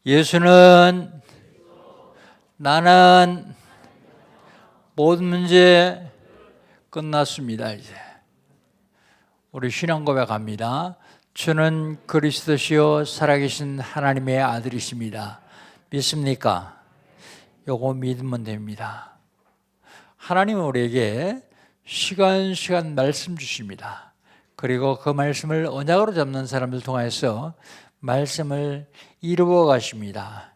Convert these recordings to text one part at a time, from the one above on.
예수는 나는 모든 문제 끝났습니다. 이제 우리 신앙 고백합니다. 주는 그리스도시요 살아계신 하나님의 아들이십니다. 믿습니까? 요거 믿으면 됩니다. 하나님은 우리에게 시간 말씀 주십니다. 그리고 그 말씀을 언약으로 잡는 사람들 통해서 말씀을 이루어 가십니다.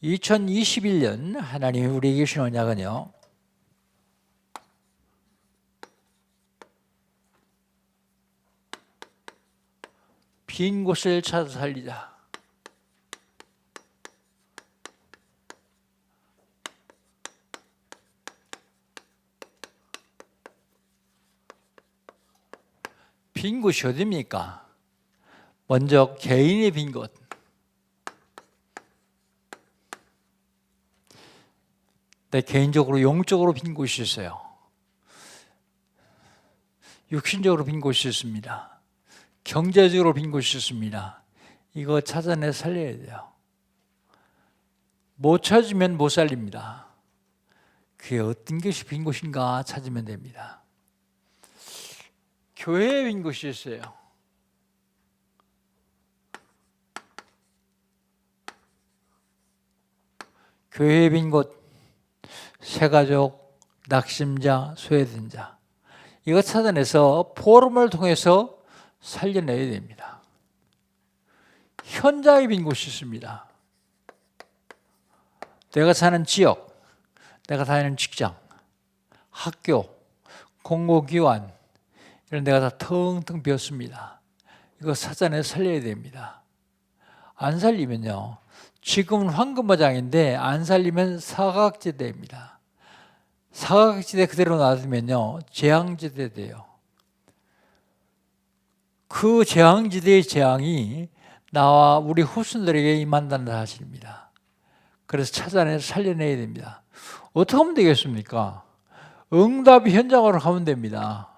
2021년 하나님이 우리에게 주신 언약은요, 빈 곳을 찾아 살리자. 빈 곳이 어디입니까? 먼저 개인의 빈 곳. 내 개인적으로 영적으로 빈 곳이 있어요. 육신적으로 빈 곳이 있습니다. 경제적으로 빈 곳이 있습니다. 이거 찾아내 살려야 돼요. 못 찾으면 못 살립니다. 그게 어떤 것이 빈 곳인가 찾으면 됩니다. 교회에 빈 곳이 있어요. 교회에 빈 곳, 새가족, 낙심자, 소외된 자, 이거 찾아내서 포럼을 통해서 살려내야 됩니다. 현장에 빈 곳이 있습니다. 내가 사는 지역, 내가 다니는 직장, 학교, 공공기관, 이런 데가 다 텅텅 비었습니다. 이거 찾아내서 살려야 됩니다. 안 살리면요, 지금은 황금마장인데 안 살리면 사각지대입니다. 사각지대 그대로 놔두면요, 재앙지대 돼요. 그 재앙지대의 재앙이 나와 우리 후손들에게 임한다는 사실입니다. 그래서 찾아내서 살려내야 됩니다. 어떻게 하면 되겠습니까? 응답이 현장으로 가면 됩니다.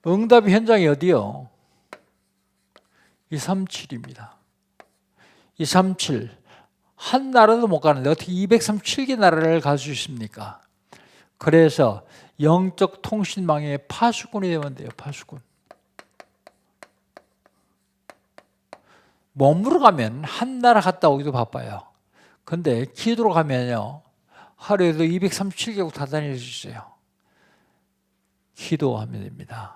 응답이 현장이 어디요? 237입니다. 237. 한 나라도 못 가는데 어떻게 237개 나라를 갈 수 있습니까? 그래서 영적 통신망의 파수꾼이 되면 돼요. 파수꾼. 몸으로 가면 한 나라 갔다 오기도 바빠요. 근데 기도로 가면요, 하루에도 237개국 다 다닐 수 있어요. 기도하면 됩니다.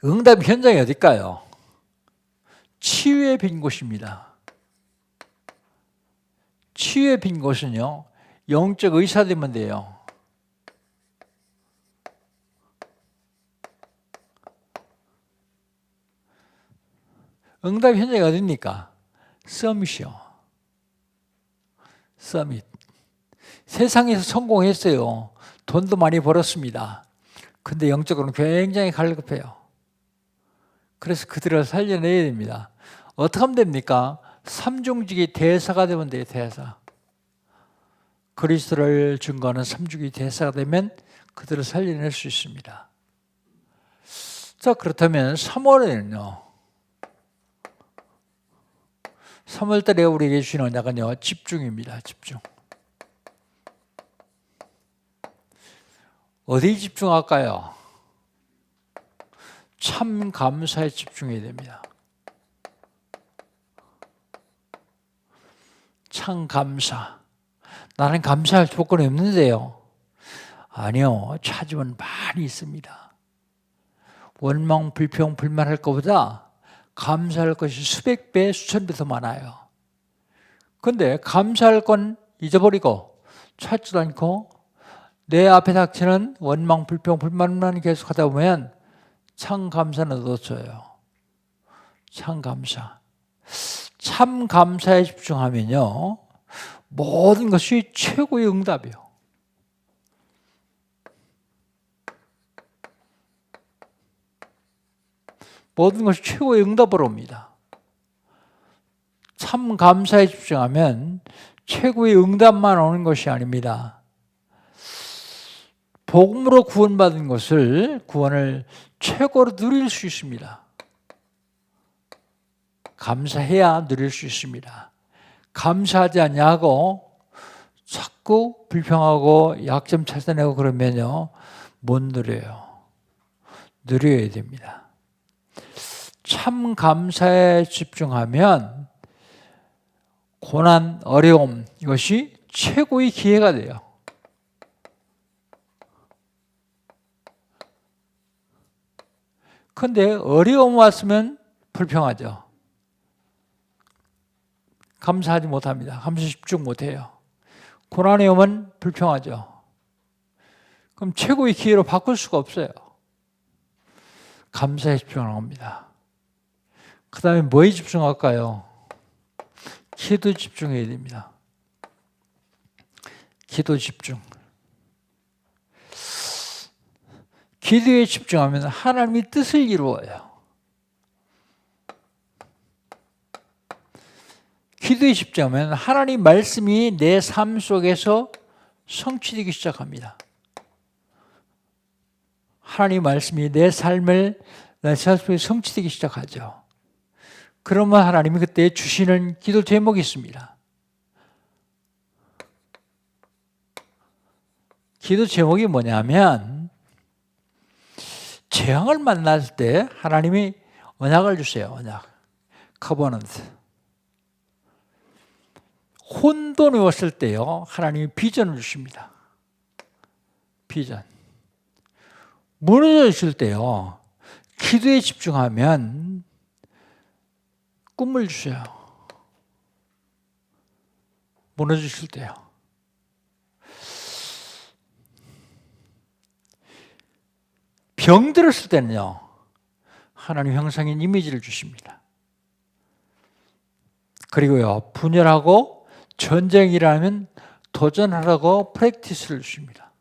응답 현장이 어딜까요? 치유의 빈 곳입니다. 치유의 빈 곳은요, 영적 의사 되면 돼요. 응답 현장이 어딥니까? 서밋이요. 서밋. 세상에서 성공했어요. 돈도 많이 벌었습니다. 근데 영적으로는 굉장히 갈급해요. 그래서 그들을 살려내야 됩니다. 어떻게 하면 됩니까? 삼중직이 대사가 되면 돼요. 대사. 그리스도를 증거하는 삼중직이 대사가 되면 그들을 살려낼 수 있습니다. 자, 그렇다면 3월에는요, 3월달에 우리에게 주신 언약은요, 집중입니다. 집중. 어디에 집중할까요? 참 감사에 집중해야 됩니다. 참 감사. 나는 감사할 조건이 없는데요. 아니요, 찾으면 많이 있습니다. 원망, 불평, 불만할 것보다 감사할 것이 수백 배, 수천 배 더 많아요. 그런데 감사할 건 잊어버리고 찾지도 않고 내 앞에 닥치는 원망, 불평, 불만만 계속하다 보면 참 감사는 놓쳐요. 참 감사. 참 감사에 집중하면요, 모든 것이 최고의 응답이요. 모든 것이 최고의 응답으로 옵니다. 참 감사에 집중하면 최고의 응답만 오는 것이 아닙니다. 복음으로 구원받은 것을, 구원을 최고로 누릴 수 있습니다. 감사해야 누릴 수 있습니다. 감사하지 않냐고 자꾸 불평하고 약점 찾아내고 그러면요, 못 누려요. 누려야 됩니다. 참 감사에 집중하면 고난, 어려움, 이것이 최고의 기회가 돼요. 그런데 어려움 왔으면 불평하죠. 감사하지 못합니다. 감사 집중 못해요. 고난이 오면 불평하죠. 그럼 최고의 기회로 바꿀 수가 없어요. 감사에 집중하는 겁니다. 그 다음에 뭐에 집중할까요? 기도 집중해야 됩니다. 기도 집중. 기도에 집중하면 하나님의 뜻을 이루어요. 기도에 집중하면 하나님 말씀이 내 삶 속에서 성취되기 시작합니다. 하나님 말씀이 내 삶 속에 성취되기 시작하죠. 그러면 하나님이 그때 주시는 기도 제목이 있습니다. 기도 제목이 뭐냐면, 재앙을 만날 때 하나님이 언약을 주세요. 언약. 커버넌트. 혼돈이 왔을 때요, 하나님이 비전을 주십니다. 비전. 무너져 있을 때요, 기도에 집중하면 꿈을 주셔요. 무너져 있을 때요. 병 들었을 때는요, 하나님 형상인 이미지를 주십니다. 그리고요, 분열하고 전쟁이라면 도전하라고 프랙티스를 주십니다.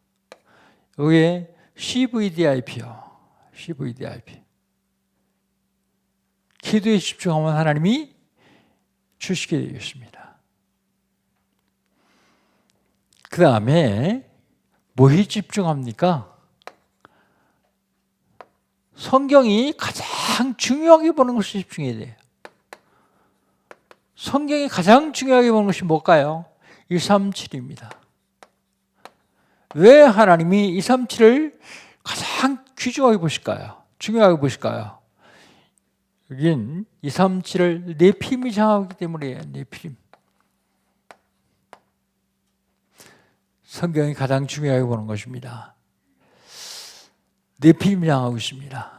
여기에 CVDIP요. CVDIP. 기도에 집중하면 하나님이 주시게 되겠습니다. 그 다음에 뭐에 집중합니까? 성경이 가장 중요하게 보는 것이 집중해야 돼요. 성경이 가장 중요하게 보는 것이 뭘까요? 237입니다. 왜 하나님이 237을 가장 귀중하게 보실까요? 중요하게 보실까요? 여긴 237을 네피림이 장하기 때문이에요. 네피림. 성경이 가장 중요하게 보는 것입니다. 네피림이 장하고 있습니다.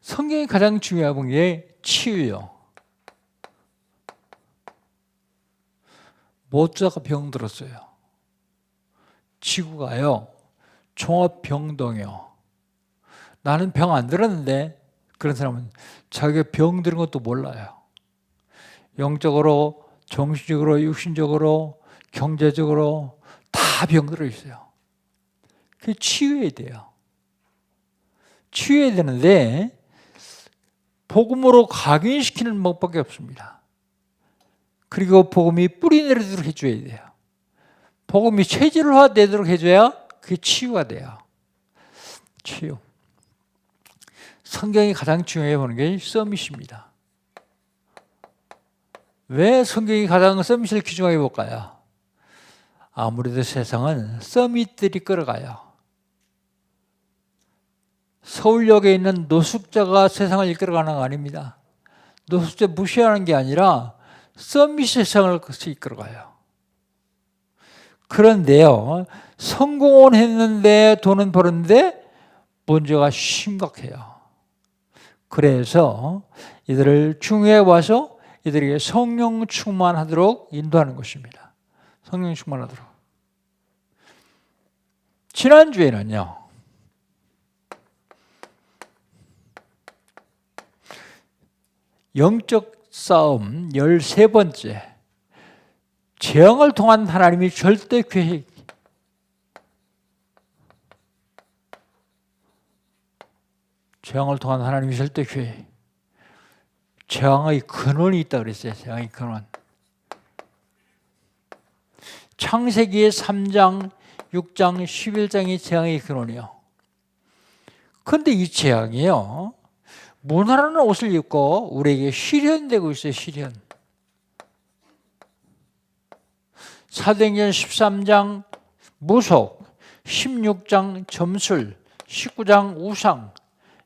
성경이 가장 중요하게 보는 게 치유요. 모자가 병들었어요. 지구가요, 종합병동이요. 나는 병 안 들었는데, 그런 사람은 자기가 병 들은 것도 몰라요. 영적으로, 정신적으로, 육신적으로, 경제적으로 다 병들어 있어요. 그게 치유해야 돼요. 치유해야 되는데 복음으로 각인시키는 법밖에 없습니다. 그리고 복음이 뿌리 내리도록 해줘야 돼요. 복음이 체질화되도록 해줘야 그게 치유가 돼요. 치유. 성경이 가장 중요해 보는 게 서밋입니다. 왜 성경이 가장 서밋을 귀중하게 볼까요? 아무래도 세상은 서밋들이 끌어가요. 서울역에 있는 노숙자가 세상을 이끌어가는 거 아닙니다. 노숙자 무시하는 게 아니라 서밋 세상을 이끌어가요. 그런데요, 성공은 했는데 돈은 벌었는데 문제가 심각해요. 그래서 이들을 중요해 와서 이들에게 성령 충만하도록 인도하는 것입니다. 성령 충만하도록. 지난주에는요, 영적 싸움 13번째, 재앙을 통한 하나님이 절대 계획. 재앙을 통한 하나님이 절대 계획. 재앙의 근원이 있다고 그랬어요. 재앙의 근원. 창세기의 3장, 6장, 11장이 재앙의 근원이요. 그런데 이 재앙이요, 무난한 옷을 입고 우리에게 실현되고 있어요. 실현. 사도행전 13장 무속, 16장 점술, 19장 우상,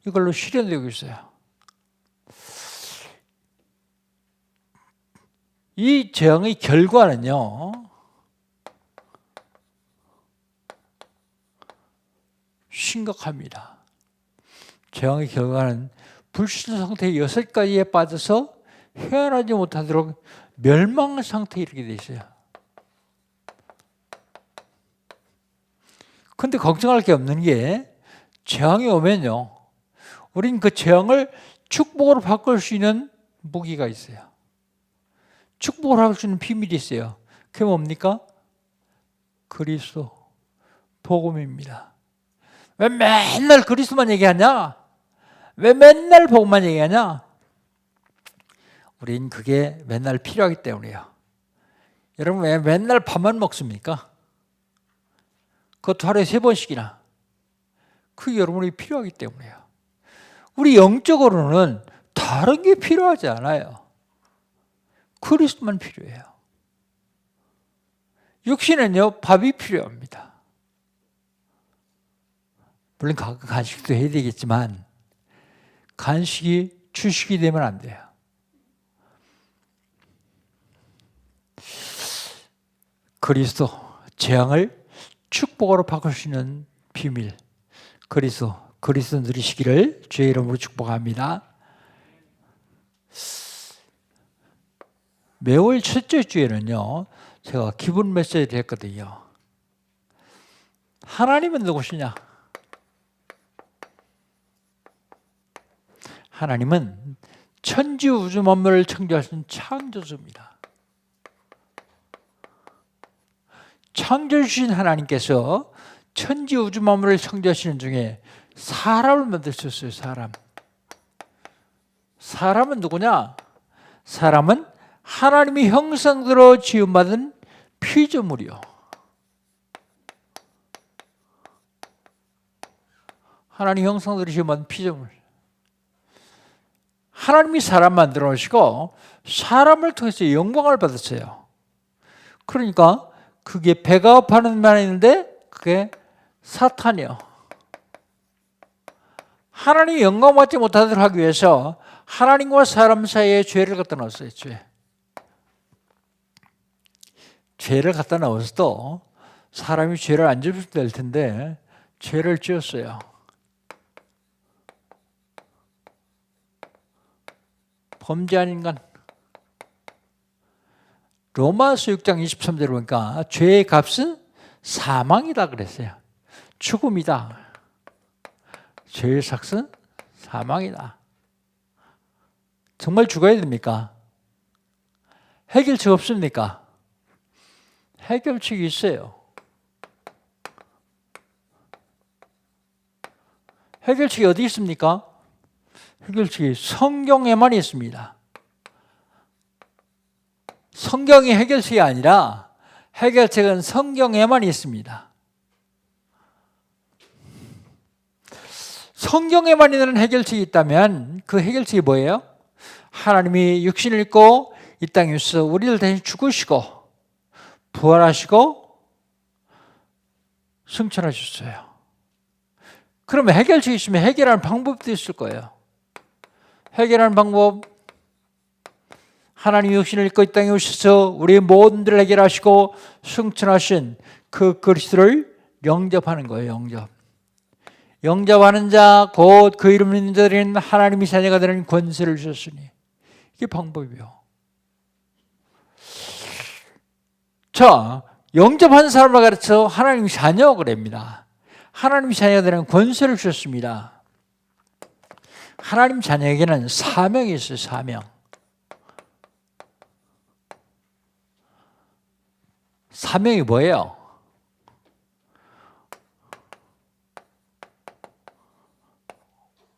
이걸로 실현되고 있어요. 이 재앙의 결과는요, 심각합니다. 재앙의 결과는 불신 상태의 6가지에 빠져서 헤어나지 못하도록 멸망 상태에 이르게 돼 있어요. 근데 걱정할 게 없는 게 재앙이 오면요, 우린 그 재앙을 축복으로 바꿀 수 있는 무기가 있어요. 축복을 할 수 있는 비밀이 있어요. 그게 뭡니까? 그리스도, 복음입니다. 왜 맨날 그리스도만 얘기하냐? 왜 맨날 복음만 얘기하냐? 우린 그게 맨날 필요하기 때문이에요. 여러분 왜 맨날 밥만 먹습니까? 그것도 하루에 3번씩이나. 그게 여러분이 필요하기 때문이에요. 우리 영적으로는 다른 게 필요하지 않아요. 그리스도만 필요해요. 육신은요, 밥이 필요합니다. 물론 간식도 해야 되겠지만 간식이 주식이 되면 안 돼요. 그리스도, 재앙을 축복으로 바꿀 수 있는 비밀, 그리스도 누리시기를 주의 이름으로 축복합니다. 매월 첫째 주에는요, 제가 기분 메시지를 했거든요. 하나님은 누구시냐? 하나님은 천지 우주 만물을 창조하신 창조주입니다. 창조주신 하나님께서 천지 우주 만물을 창조하시는 중에 사람을 만드셨어요. 사람은 누구냐? 사람은 하나님의 형상대로 지음받은 피조물이요. 하나님 형상대로 지음받은 피조물. 하나님이 사람 만들어 놓으시고 사람을 통해서 영광을 받았어요. 그러니까 그게 배가 고파하는 말이 있는데 그게 사탄이요. 하나님이 영광 받지 못하도록 하기 위해서 하나님과 사람 사이에 죄를 갖다 넣었어요. 죄를 갖다 넣어서도 사람이 죄를 안 지을 될 텐데 죄를 지었어요. 범죄한 인간. 로마서 6장 23절을 보니까 죄의 값은 사망이다 그랬어요. 죽음이다. 죄의 삭은 사망이다. 정말 죽어야 됩니까? 해결책 없습니까? 해결책이 있어요. 해결책이 어디 있습니까? 해결책이 성경에만 있습니다. 성경이 해결책이 아니라 해결책은 성경에만 있습니다. 성경에만 있는 해결책이 있다면 그 해결책이 뭐예요? 하나님이 육신을 입고 이 땅에 오셔서 우리를 대신 죽으시고 부활하시고 승천하셨어요. 그러면 해결책이 있으면 해결하는 방법도 있을 거예요. 해결하는 방법, 하나님이 육신을 입고 이 땅에 오셔서 우리의 모든 일을 해결하시고 승천하신 그 그리스도를 영접하는 거예요. 영접하는 자, 곧 그 이름을 믿는 자들은 하나님의 자녀가 되는 권세를 주셨으니. 이게 방법이요. 자, 영접한 사람을 가르쳐 하나님의 자녀 그럽니다. 하나님의 자녀가 되는 권세를 주셨습니다. 하나님 자녀에게는 사명이 있어요. 사명. 사명이 뭐예요?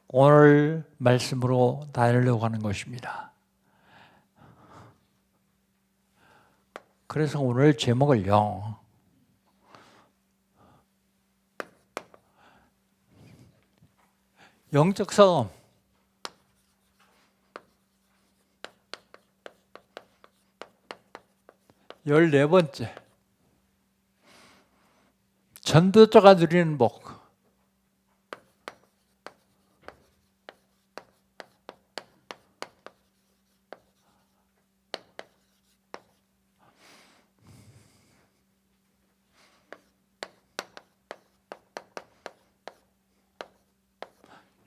오늘 말씀으로 나누려고 하는 것입니다. 그래서 오늘 제목을요, 영적 싸움, 14번째. 전도자가 누리는 복.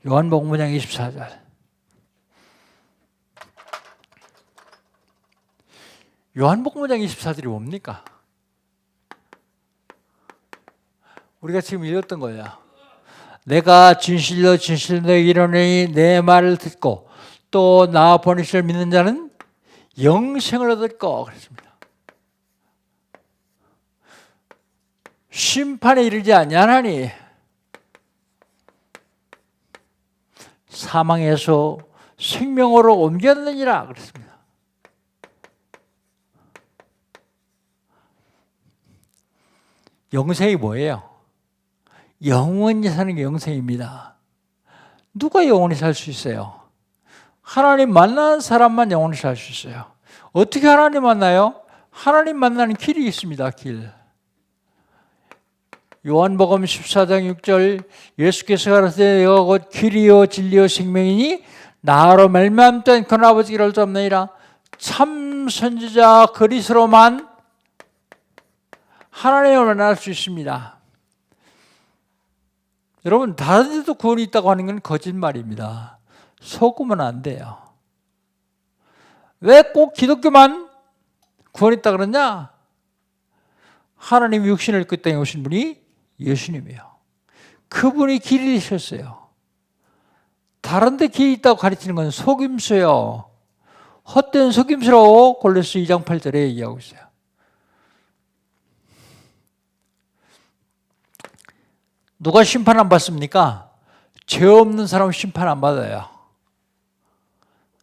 요한복음 5장 24절. 요한복음 5장 24절이 뭡니까? 우리가 지금 읽었던 거야. 내가 진실로 진실로 이르노니 내 말을 듣고 또 나 보내실 믿는 자는 영생을 얻을 거 그랬습니다. 심판에 이르지 아니하나니 사망에서 생명으로 옮겼느니라 그랬습니다. 영생이 뭐예요? 영원히 사는 게 영생입니다. 누가 영원히 살 수 있어요? 하나님 만나는 사람만 영원히 살 수 있어요. 어떻게 하나님 만나요? 하나님 만나는 길이 있습니다. 길. 요한복음 14장 6절 예수께서 가라사대 내가 곧 길이요 진리요 생명이니 나로 말미암 된 그 아버지를 알 수 없느니라. 참 선지자 그리스도로만 하나님을 만날 수 있습니다. 여러분 다른 데도 구원이 있다고 하는 건 거짓말입니다. 속으면 안 돼요. 왜 꼭 기독교만 구원이 있다 그러냐? 하나님 육신을 입고 땅에 오신 분이 예수님이에요. 그분이 길이 되셨어요. 다른 데 길이 있다고 가르치는 건 속임수예요. 헛된 속임수로 골로새 2장 8절에 얘기하고 있어요. 누가 심판 안 받습니까? 죄 없는 사람은 심판 안 받아요.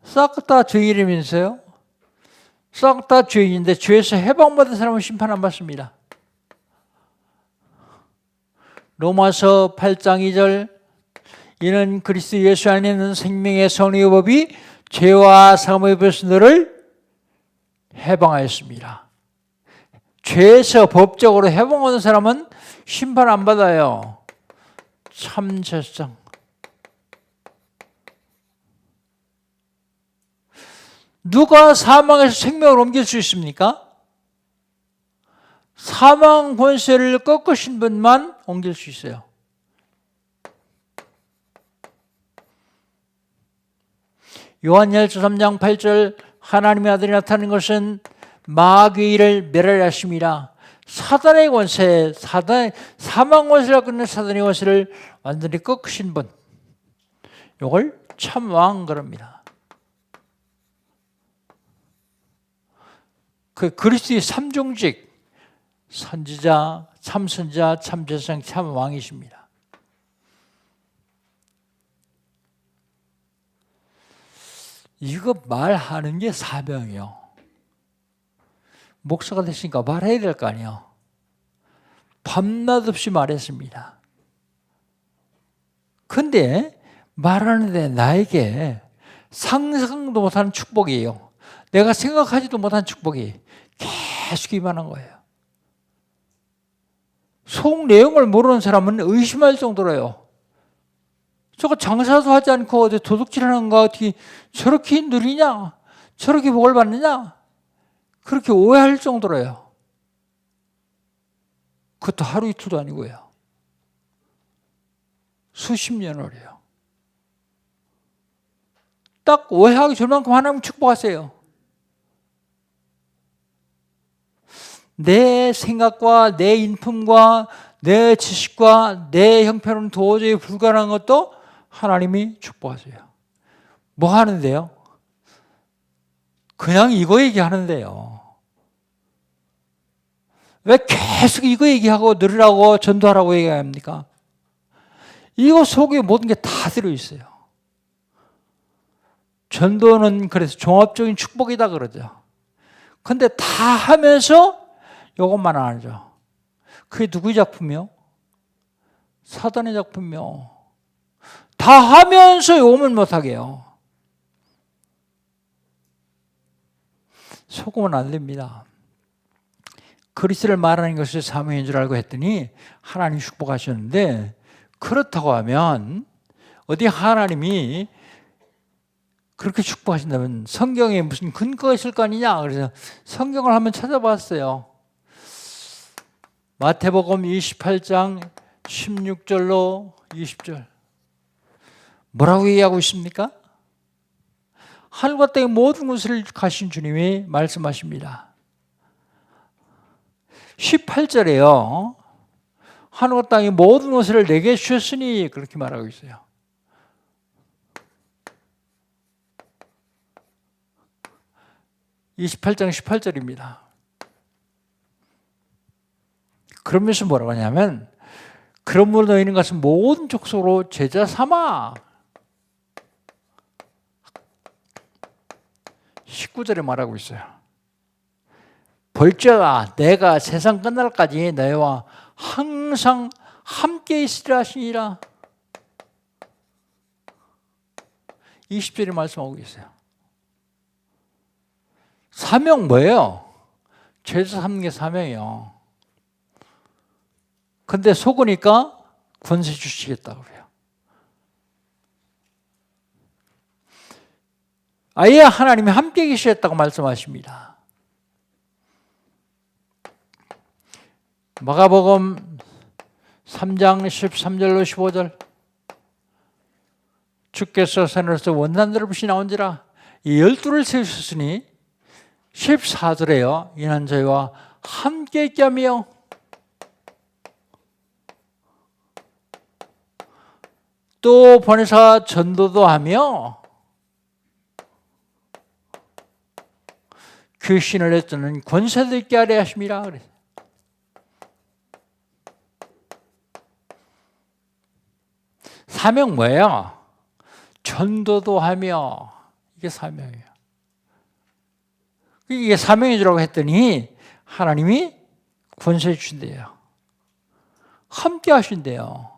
싹 다 죄인이면서요. 싹 다 죄인인데 죄에서 해방받은 사람은 심판 안 받습니다. 로마서 8장 2절 이는 그리스도 예수 안에 있는 생명의 선의 법이 죄와 사함의 법에서 너를 해방하였습니다. 죄에서 법적으로 해방하는 사람은 심판 안 받아요. 참 세상. 누가 사망에서 생명을 옮길 수 있습니까? 사망 권세를 꺾으신 분만 옮길 수 있어요. 요한일서 3장 8절 하나님의 아들이 나타나는 것은 마귀를 멸하려 하심이라. 사단의 권세, 사망 권세를 끊는 사단의 권세를 완전히 꺾으신 분. 이걸 참왕 그럽니다. 그 그리스도의 삼종직, 선지자, 참선지자, 참제사장, 참왕이십니다. 이거 말하는 게 사명이요. 목사가 됐으니까 말해야 될 거 아니에요. 밤낮 없이 말했습니다. 근데 말하는데 나에게 상상도 못하는 축복이에요. 내가 생각하지도 못한 축복이 계속 임하는 거예요. 속 내용을 모르는 사람은 의심할 정도로요. 저거 장사도 하지 않고 어디 도둑질하는 거 어떻게 저렇게 누리냐? 저렇게 복을 받느냐? 그렇게 오해할 정도로요. 그것도 하루 이틀도 아니고요. 수십 년을요. 딱 오해하기 전만큼 하나님 축복하세요. 내 생각과 내 인품과 내 지식과 내 형편은 도저히 불가능한 것도 하나님이 축복하세요. 뭐 하는데요? 그냥 이거 얘기하는데요. 왜 계속 이거 얘기하고 늘으라고 전도하라고 얘기합니까? 이거 속에 모든 게 다 들어있어요. 전도는 그래서 종합적인 축복이다 그러죠. 근데 다 하면서 이것만 안 하죠. 그게 누구의 작품이요? 사단의 작품이요. 다 하면서 요금을 못하게 해요. 속으면 안 됩니다. 그리스도를 말하는 것이 사명인 줄 알고 했더니 하나님이 축복하셨는데, 그렇다고 하면 어디 하나님이 그렇게 축복하신다면 성경에 무슨 근거가 있을 거 아니냐. 그래서 성경을 한번 찾아봤어요. 마태복음 28장 16절로 20절 뭐라고 얘기하고 있습니까? 하늘과 땅의 모든 것을 가신 주님이 말씀하십니다. 18절에요. 하늘과 땅의 모든 것을 내게 주셨으니 그렇게 말하고 있어요. (28장 18절입니다) 그러면서 뭐라고 하냐면, 그러므로 너희는 가서 모든 족속으로 제자 삼아. 19절에 말하고 있어요. 볼지어다 내가 세상 끝날까지 너희와 항상 함께 있으리라 하시니라. 20절에 말씀하고 계세요. 사명 뭐예요? 제자 삼는 게 사명이에요. 근데 속으니까 권세 주시겠다고 그래요. 아예 하나님이 함께 계시겠다고 말씀하십니다. 마가복음 3장 13절로 15절 주께서 산에서 원난들을 부시 나온지라 이 12를 세우셨으니 14절에요. 이는 저희와 함께 있게 하며 또 보내사 전도도 하며 귀신을 내쫓는 권세도 있게 하려 하심이라 그랬어요. 사명 뭐예요? 전도도 하며, 이게 사명이에요. 이게 사명인 줄 알고 했더니 하나님이 권세 주신대요. 함께 하신대요.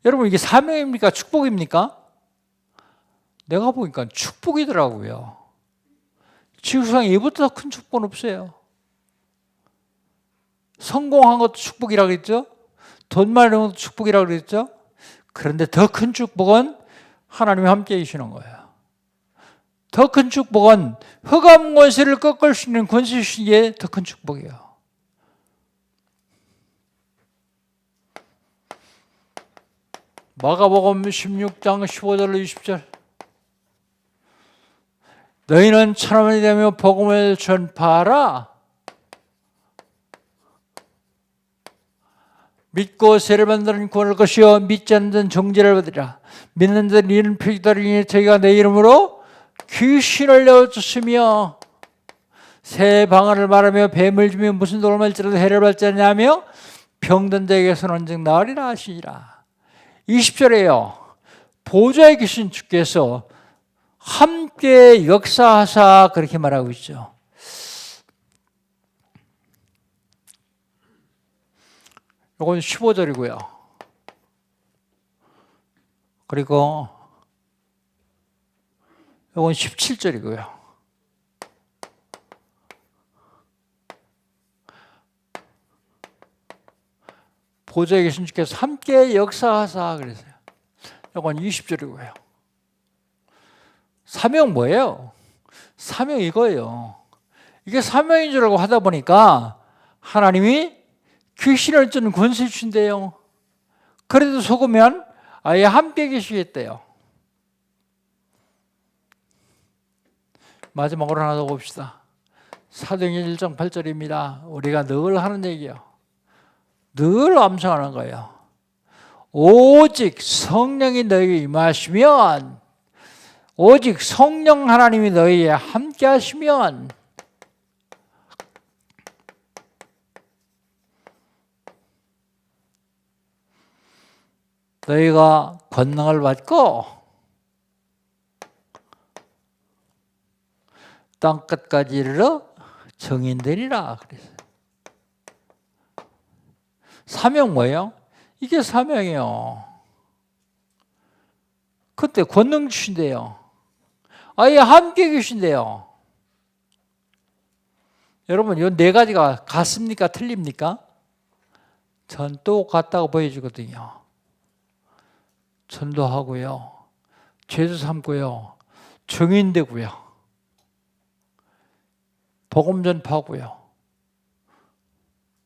여러분, 이게 사명입니까? 축복입니까? 내가 보니까 축복이더라고요. 지구상에 이보다 큰 축복은 없어요. 성공한 것도 축복이라고 그랬죠? 돈 많이 버는 것도 축복이라고 그랬죠? 그런데 더 큰 축복은 하나님이 함께 해주시는 거예요. 더 큰 축복은 흑암 권세를 꺾을 수 있는 권세 주신 게 더 큰 축복이에요. 마가복음 16장 15절로 20절 너희는 천하만이 되며 복음을 전파하라. 믿고 세례 받는 자는 구원할 것이요 믿지 않는 자는 정죄를 받으리라. 믿는 자는 이는 표기다리니 저희가 내 이름으로 귀신을 내어쫓으며 새 방언을 말하며 뱀을 주며 무슨 돌을 말지라도 해를 받지 않냐며 병든 자에게서는 언즉 나으리라 하시니라. 20절에요. 보좌에 계신 주께서 함께 역사하사 그렇게 말하고 있죠. 이건 15절이고요. 그리고 이건 17절이고요. 보좌에 계신 주께서 함께 역사하사 그랬어요. 이건 20절이고요. 사명 뭐예요? 사명 이거예요. 이게 사명인 줄 알고 하다 보니까 하나님이 귀신을 쫓는 권세 주신대요. 그래도 속으면 아예 함께 계시겠대요. 마지막으로 하나 더 봅시다. 사도행전 1장 8절입니다. 우리가 늘 하는 얘기예요. 늘 암송하는 거예요. 오직 성령이 너희에게 임하시면, 오직 성령 하나님이 너희에 함께 하시면 너희가 권능을 받고 땅끝까지 이르러 정인되리라 그랬어요. 사명 뭐예요? 이게 사명이에요. 그때 권능 주신대요. 아예 함께 계신대요. 여러분, 이 네 가지가 같습니까? 틀립니까? 전 똑같다고 보여주거든요. 전도하고요. 죄도 삼고요. 증인되고요. 복음 전파하고요.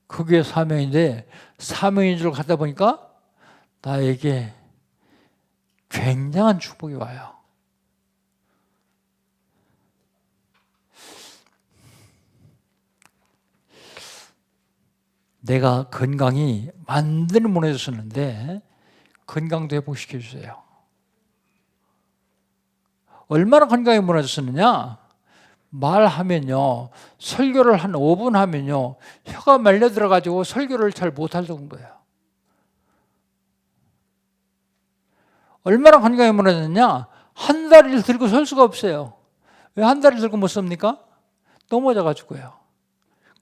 그게 사명인데, 사명인 줄 가다 보니까 나에게 굉장한 축복이 와요. 내가 건강이 완전히 무너졌었는데 건강도 회복시켜 주세요. 얼마나 건강이 무너졌었느냐? 말하면요, 설교를 한 5분 하면요, 혀가 말려 들어가지고 설교를 잘 못할 정도예요. 얼마나 건강이 무너졌느냐? 한 다리를 들고 설 수가 없어요. 왜 한 다리를 들고 못 섭니까? 넘어져가지고요.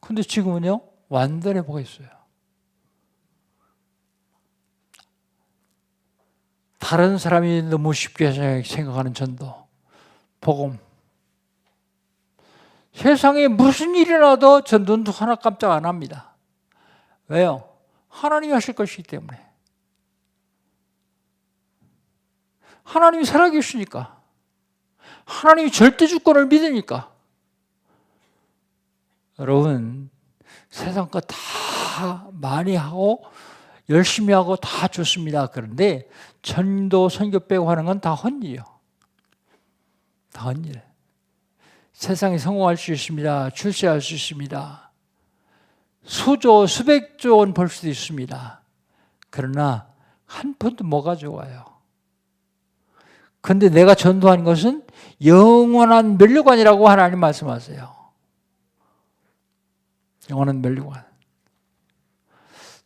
근데 지금은요, 완전히 회복했어요. 다른 사람이 너무 쉽게 생각하는 전도, 복음. 세상에 무슨 일이 나도 전도는 하나 깜짝 안 합니다. 왜요? 하나님이 하실 것이기 때문에. 하나님이 살아계시니까. 하나님이 절대 주권을 믿으니까. 여러분, 세상 거 다 많이 하고 열심히 하고 다 좋습니다. 그런데 전도, 선교 빼고 하는 건 다 헛일이요. 다 헛일. 세상에 성공할 수 있습니다. 출세할 수 있습니다. 수조, 수백조 원 벌 수도 있습니다. 그러나 한 푼도 뭐가 좋아요. 그런데 내가 전도한 것은 영원한 멸류관이라고 하나님 말씀하세요. 영원한 멸류관.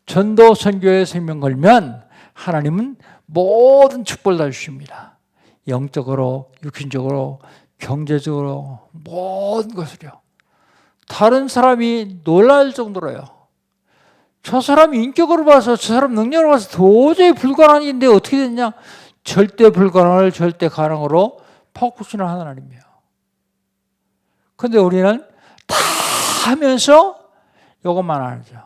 전도, 선교에 생명 걸면 하나님은 모든 축복을 다 주십니다. 영적으로, 육신적으로, 경제적으로 모든 것을요. 다른 사람이 놀랄 정도로요. 저 사람이 인격으로 봐서, 저 사람 능력으로 봐서 도저히 불가능한 일인데 어떻게 됐냐? 절대 불가능을 절대 가능으로 바꾸시는 하나님이에요. 그런데 우리는 다 하면서 이것만 안 하죠.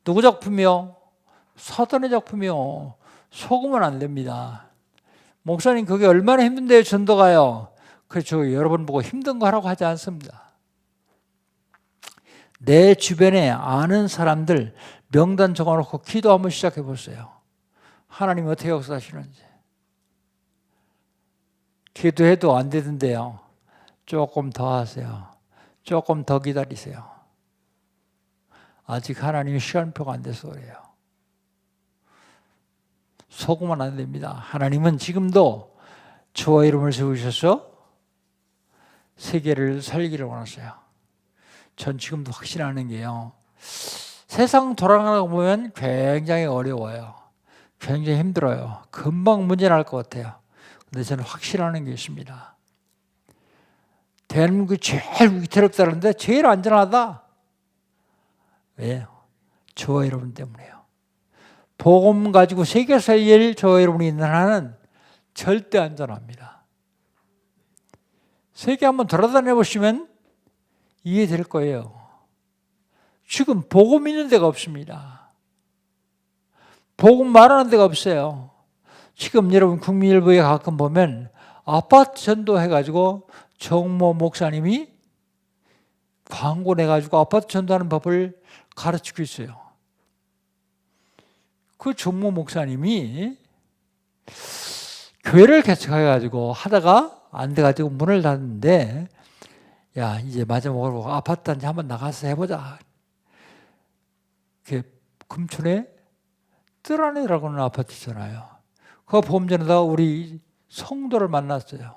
누구 작품이요? 사단의 작품이요. 속으면 안 됩니다. 목사님, 그게 얼마나 힘든데요, 전도가요? 그래서 여러분 보고 힘든 거 하라고 하지 않습니다. 내 주변에 아는 사람들 명단 적어놓고 기도 한번 시작해 보세요. 하나님이 어떻게 역사하시는지. 기도해도 안 되던데요. 조금 더 하세요. 조금 더 기다리세요. 아직 하나님이 시간표가 안 돼서 그래요. 속으면 안 됩니다. 하나님은 지금도 주와 이름을 세우셔서 세계를 살기를 원하세요. 전 지금도 확신하는 게요. 세상 돌아가는 거 보면 굉장히 어려워요. 굉장히 힘들어요. 금방 문제 날 것 같아요. 근데 저는 확신하는 게 있습니다. 대한민국이 제일 위태롭다는데 제일 안전하다. 왜요? 저와 여러분 때문에요. 복음 가지고 세계 살릴 저와 여러분이 있는 한은 절대 안전합니다. 세계 한번 돌아다녀 보시면 이해될 거예요. 지금 복음 있는 데가 없습니다. 복음 말하는 데가 없어요. 지금 여러분 국민일보에 가끔 보면 아파트 전도해가지고 정모 목사님이 광고 내가지고 아파트 전도하는 법을 가르치고 있어요. 그 정모 목사님이 교회를 개척해가지고 하다가 안 돼가지고 문을 닫는데, 야, 이제 마지막으로 아파트 단지 한번 나가서 해보자. 금촌에 뜰안이라고 하는 아파트 있잖아요. 그 봄전에다 우리 성도를 만났어요.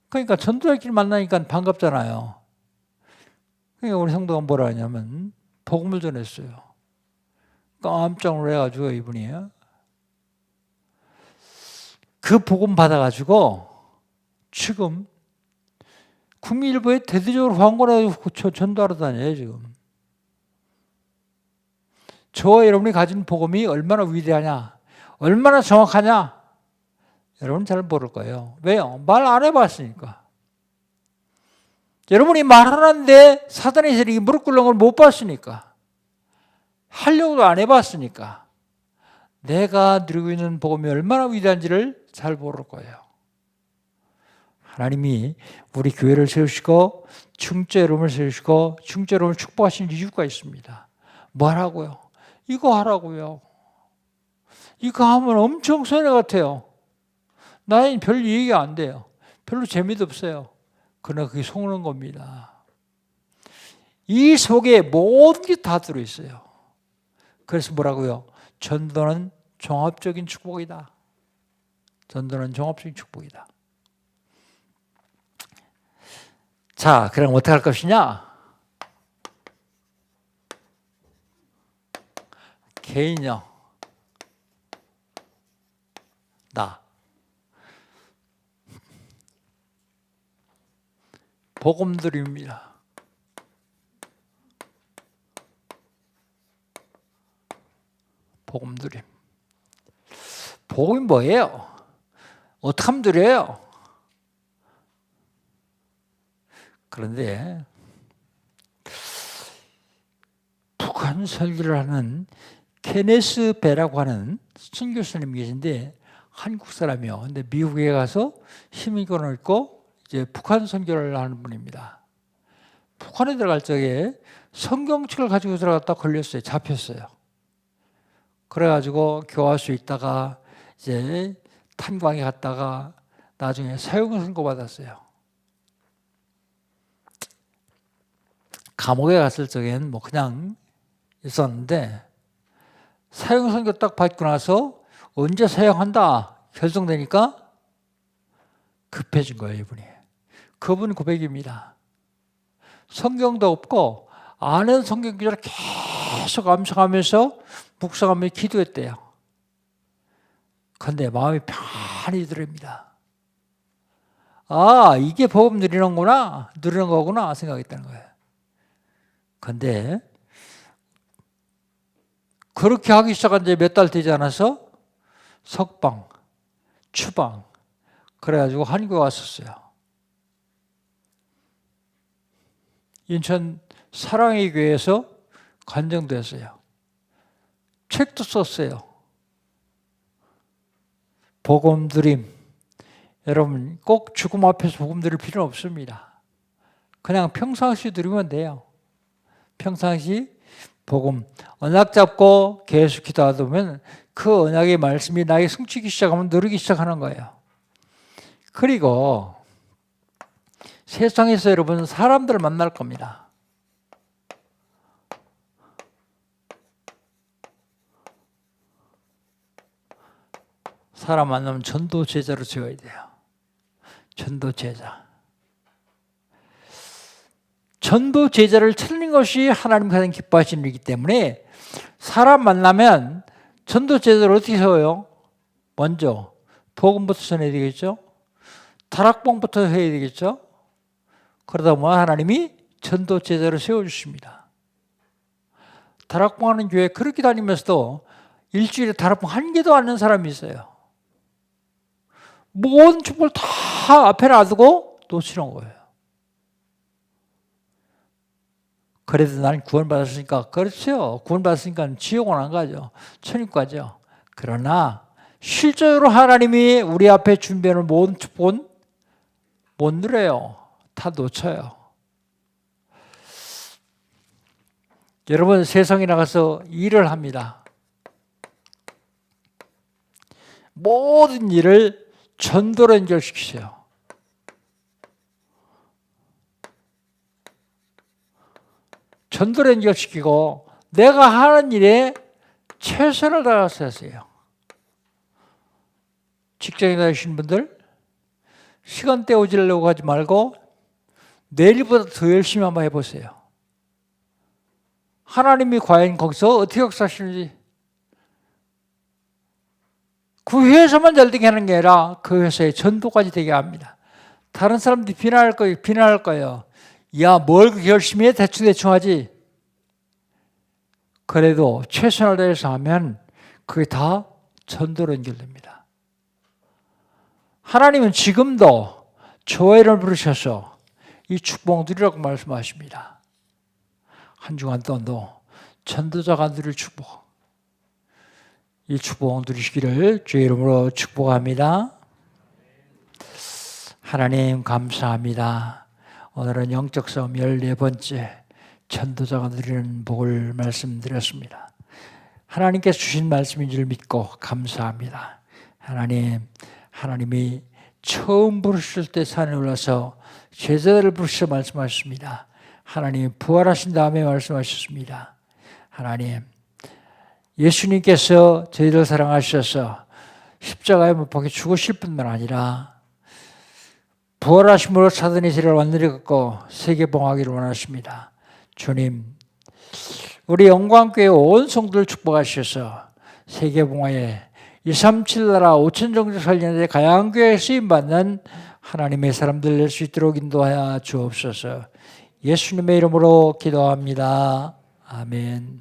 그러니까 전도자끼리 만나니까 반갑잖아요. 그러니까 우리 성도가 뭐라 하냐면 복음을 전했어요. 깜짝 놀라가지고 이분이 그 복음 받아가지고 지금 국민일보에 대대적으로 광고를 전도하러 다녀요 지금. 저와 여러분이 가진 복음이 얼마나 위대하냐, 얼마나 정확하냐 여러분 잘 모를 거예요. 왜요? 말 안 해봤으니까. 여러분이 말하는데 사단이 세력이 무릎 꿇는 걸 못 봤으니까, 하려고도 안 해봤으니까 내가 누리고 있는 복음이 얼마나 위대한지를 잘 모를 거예요. 하나님이 우리 교회를 세우시고 중재 여러분을 세우시고 중재 여러분을 축복하시는 이유가 있습니다. 뭐 하라고요? 이거 하라고요. 이거 하면 엄청 손해 같아요. 나는 별 이해가 안 돼요. 별로 재미도 없어요. 그러나 그게 속는 겁니다. 이 속에 모든 게 다 들어있어요. 그래서 뭐라고요? 전도는 종합적인 축복이다. 전도는 종합적인 축복이다. 자, 그럼 어떻게 할 것이냐? 개인요. 나. 복음드립니다. 복음드림. 복음이 뭐예요? 어떻게 하면 드려요? 그런데 북한 설교를 하는 케네스 베라고 하는 선교사님이 계신데 한국 사람이요. 근데 미국에 가서 시민권을 얻고 이제 북한 선교를 하는 분입니다. 북한에 들어갈 적에 성경책을 가지고 들어갔다 걸렸어요. 잡혔어요. 그래가지고 교화소에 있다가 이제 탄광에 갔다가 나중에 사형 선고 받았어요. 감옥에 갔을 적엔 뭐 그냥 있었는데 사형 선고 딱 받고 나서 언제 사형한다 결정되니까 급해진 거예요, 이분이. 그분 고백입니다. 성경도 없고 아는 성경 구절을 계속 암송하면서 묵상하며 기도했대요. 그런데 마음이 편히 들립니다. 아, 이게 복음 누리는 거구나 생각했다는 거예요. 그런데 그렇게 하기 시작한 지 몇 달 되지 않아서 석방, 추방 그래가지고 한국에 왔었어요. 인천 사랑의 교회에서 간증됐어요. 책도 썼어요. 복음 드림. 여러분 꼭 죽음 앞에서 복음 드릴 필요는 없습니다. 그냥 평상시 드리면 돼요. 평상시 복음 언약 잡고 계속 기도하다 보면 그 언약의 말씀이 나에게 숨치기 시작하면 누르기 시작하는 거예요. 그리고 세상에서 여러분 사람들을 만날 겁니다. 사람 만나면 전도 제자로 지어야 돼요. 전도 제자. 전도 제자를 찾는 것이 하나님 가장 기뻐하시는 일이기 때문에 사람 만나면 전도 제자를 어떻게 세워요? 먼저 복음부터 전해야 되겠죠? 다락방부터 해야 되겠죠? 그러다 보면 하나님이 전도 제자를 세워주십니다. 다락방 하는 교회 그렇게 다니면서도 일주일에 다락방 한 개도 안 하는 사람이 있어요. 모든 축복을 다 앞에 놔두고 놓치는 거예요. 그래도 나는 구원받았으니까, 그렇죠. 구원받았으니까 지옥은 안 가죠. 천국 가죠. 그러나 실제로 하나님이 우리 앞에 준비하는 모든 축복은 못 누려요. 다 놓쳐요. 여러분 세상에 나가서 일을 합니다. 모든 일을 전도로 연결시키세요. 전도로 연결시키고 내가 하는 일에 최선을 다해서 하세요. 직장에 다니시는 분들 시간 때우지려고 하지 말고 내일보다 더 열심히 한번 해보세요. 하나님이 과연 거기서 어떻게 역사하시는지 그 회사만 잘 되게 하는 게 아니라 그 회사의 전도까지 되게 합니다. 다른 사람들이 비난할 거예요. 야, 뭘 그렇게 열심히 해? 대충 하지. 그래도 최선을 다해서 하면 그게 다 전도로 연결됩니다. 하나님은 지금도 교회를 부르셔서 이 축복 누리라고 말씀하십니다. 한 주간 동안도 전도자가 누릴 축복, 이 축복 누리시기를 주의 이름으로 축복합니다. 하나님 감사합니다. 오늘은 영적 싸움 14번째 전도자가 누리는 복을 말씀드렸습니다. 하나님께서 주신 말씀인 줄 믿고 감사합니다. 하나님이 처음 부르실 때 산에 올라서 제자들을 부르셔 말씀하셨습니다. 하나님 부활하신 다음에 말씀하셨습니다. 하나님, 예수님께서 저희를 사랑하셔서 십자가에 못 박혀 죽으실 뿐만 아니라 부활하심으로 사단의 죄를 완전히 걷고 세계봉하기를 원하십니다. 주님, 우리 영광교회 온 성도를 축복하셔서 세계봉화에 237 나라 5천 종족 살리는 데 가양교회에 쓰임받는 하나님의 사람들 낼 수 있도록 인도하여 주옵소서. 예수님의 이름으로 기도합니다. 아멘.